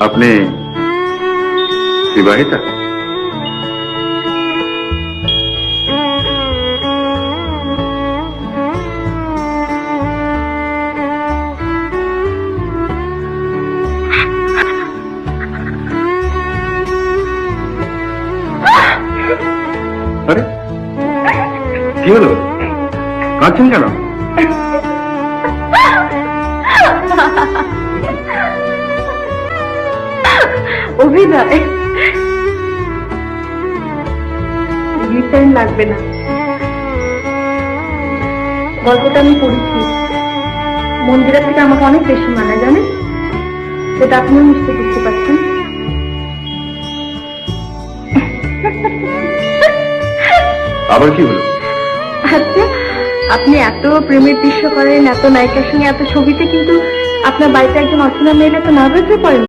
আপনি বিবাহিতা? আরে কি হলো, কাঁদছেন কেন? অভিনয় টাইম লাগবে না। গল্পটা আমি পড়েছি, মন্দিরা থেকে আমাকে অনেক বেশি মানায়, জানেন? সেটা আপনিও নিশ্চয় বুঝতে পারছেন। আবার কি হলো? আচ্ছা, আপনি এত প্রেমের দৃশ্য করেন, এত নায়িকার সঙ্গে এত ছবিতে, কিন্তু আপনার বাড়িতে একজন অচেনা মেয়েলে তো নার্ভাস হয়ে পড়েন।